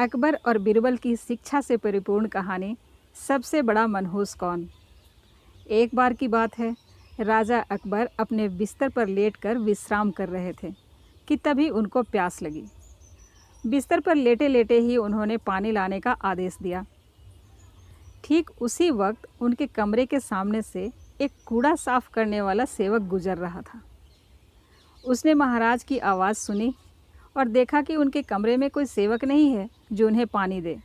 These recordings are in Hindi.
अकबर और बीरबल की शिक्षा से परिपूर्ण कहानी सबसे बड़ा मनहूस कौन। एक बार की बात है, राजा अकबर अपने बिस्तर पर लेटकर विश्राम कर रहे थे कि तभी उनको प्यास लगी। बिस्तर पर लेटे लेटे ही उन्होंने पानी लाने का आदेश दिया। ठीक उसी वक्त उनके कमरे के सामने से एक कूड़ा साफ करने वाला सेवक गुजर रहा था। उसने महाराज की आवाज़ सुनी और देखा कि उनके कमरे में कोई सेवक नहीं है जो उन्हें पानी दे।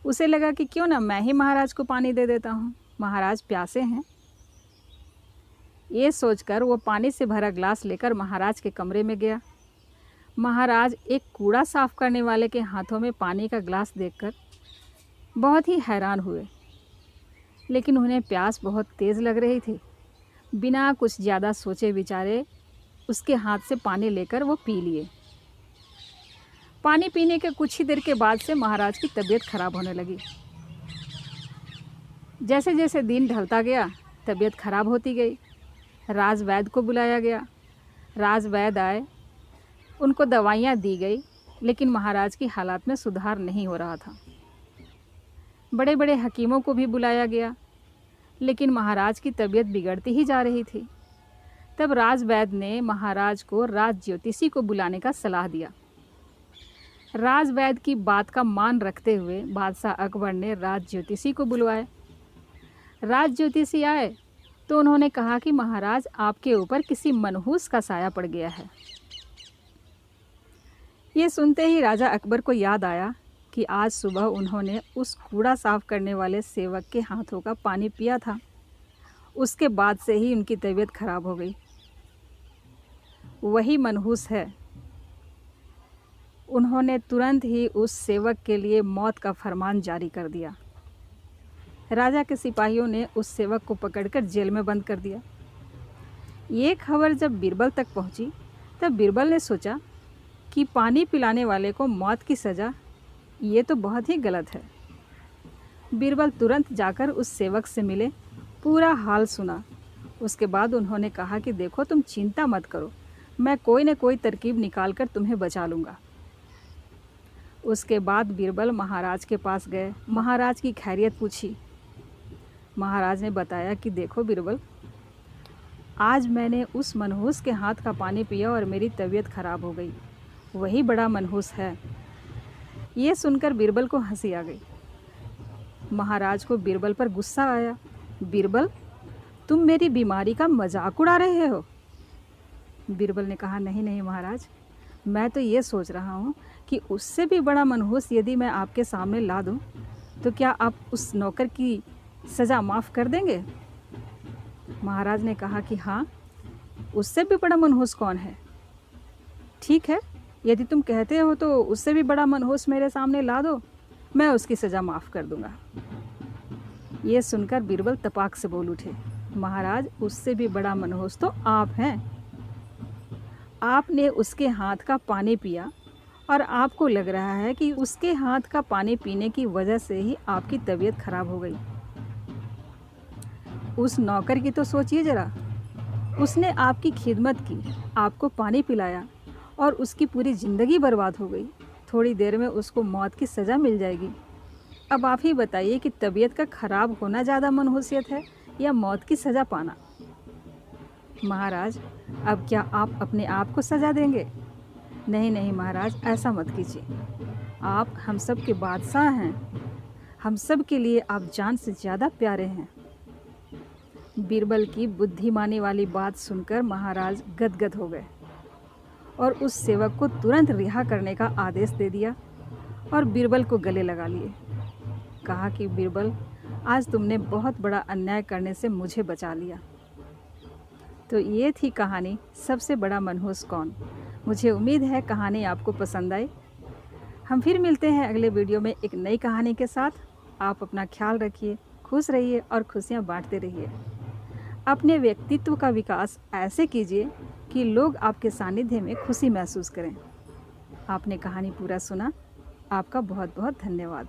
उसे लगा कि क्यों ना मैं ही महाराज को पानी दे देता हूँ, महाराज प्यासे हैं। ये सोचकर वो पानी से भरा ग्लास लेकर महाराज के कमरे में गया। महाराज एक कूड़ा साफ करने वाले के हाथों में पानी का ग्लास देखकर बहुत ही हैरान हुए, लेकिन उन्हें प्यास बहुत तेज़ लग रही थी। बिना कुछ ज़्यादा सोचे विचारे उसके हाथ से पानी लेकर वो पी लिए। पानी पीने के कुछ ही देर के बाद से महाराज की तबीयत खराब होने लगी। जैसे जैसे दिन ढलता गया तबीयत खराब होती गई। राजवैद्य को बुलाया गया। राजवैद्य आए, उनको दवाइयाँ दी गई, लेकिन महाराज की हालात में सुधार नहीं हो रहा था। बड़े बड़े हकीमों को भी बुलाया गया, लेकिन महाराज की तबीयत बिगड़ती ही जा रही थी। तब राजवैद्य ने महाराज को राज ज्योतिषी को बुलाने का सलाह दिया। राजवैद्य की बात का मान रखते हुए बादशाह अकबर ने राज ज्योतिषी को बुलवाया। राज ज्योतिषी आए तो उन्होंने कहा कि महाराज, आपके ऊपर किसी मनहूस का साया पड़ गया है। ये सुनते ही राजा अकबर को याद आया कि आज सुबह उन्होंने उस कूड़ा साफ करने वाले सेवक के हाथों का पानी पिया था। उसके बाद से ही उनकी तबीयत खराब हो गई। वही मनहूस है। उन्होंने तुरंत ही उस सेवक के लिए मौत का फरमान जारी कर दिया। राजा के सिपाहियों ने उस सेवक को पकड़कर जेल में बंद कर दिया। ये खबर जब बीरबल तक पहुंची, तब बीरबल ने सोचा कि पानी पिलाने वाले को मौत की सज़ा, ये तो बहुत ही गलत है। बीरबल तुरंत जाकर उस सेवक से मिले, पूरा हाल सुना। उसके बाद उन्होंने कहा कि देखो, तुम चिंता मत करो, मैं कोई न कोई तरकीब निकाल कर तुम्हें बचा लूँगा। उसके बाद बीरबल महाराज के पास गए, महाराज की खैरियत पूछी। महाराज ने बताया कि देखो बीरबल, आज मैंने उस मनहूस के हाथ का पानी पिया और मेरी तबीयत खराब हो गई। वही बड़ा मनहूस है। ये सुनकर बीरबल को हंसी आ गई। महाराज को बीरबल पर गुस्सा आया। बीरबल, तुम मेरी बीमारी का मजाक उड़ा रहे हो। बीरबल ने कहा, नहीं नहीं महाराज, मैं तो ये सोच रहा हूँ कि उससे भी बड़ा मनहूस यदि मैं आपके सामने ला दूँ तो क्या आप उस नौकर की सज़ा माफ़ कर देंगे। महाराज ने कहा कि हाँ, उससे भी बड़ा मनहूस कौन है। ठीक है, यदि तुम कहते हो तो उससे भी बड़ा मनहूस मेरे सामने ला दो, मैं उसकी सज़ा माफ़ कर दूँगा। ये सुनकर बीरबल तपाक से बोल उठे, महाराज, उससे भी बड़ा मनहूस तो आप हैं। आपने उसके हाथ का पानी पिया और आपको लग रहा है कि उसके हाथ का पानी पीने की वजह से ही आपकी तबीयत खराब हो गई। उस नौकर की तो सोचिए ज़रा, उसने आपकी खिदमत की, आपको पानी पिलाया और उसकी पूरी ज़िंदगी बर्बाद हो गई। थोड़ी देर में उसको मौत की सज़ा मिल जाएगी। अब आप ही बताइए कि तबीयत का ख़राब होना ज़्यादा मनहूसियत है या मौत की सज़ा पाना। महाराज, अब क्या आप अपने आप को सज़ा देंगे। नहीं नहीं महाराज, ऐसा मत कीजिए। आप हम सब के बादशाह हैं। हम सब के लिए आप जान से ज़्यादा प्यारे हैं। बीरबल की बुद्धिमानी वाली बात सुनकर महाराज गदगद हो गए और उस सेवक को तुरंत रिहा करने का आदेश दे दिया और बीरबल को गले लगा लिए। कहा कि बीरबल, आज तुमने बहुत बड़ा अन्याय करने से मुझे बचा लिया। तो ये थी कहानी सबसे बड़ा मनहूस कौन। मुझे उम्मीद है कहानी आपको पसंद आई। हम फिर मिलते हैं अगले वीडियो में एक नई कहानी के साथ। आप अपना ख्याल रखिए, खुश रहिए और खुशियाँ बांटते रहिए। अपने व्यक्तित्व का विकास ऐसे कीजिए कि लोग आपके सानिध्य में खुशी महसूस करें। आपने कहानी पूरा सुना, आपका बहुत बहुत धन्यवाद।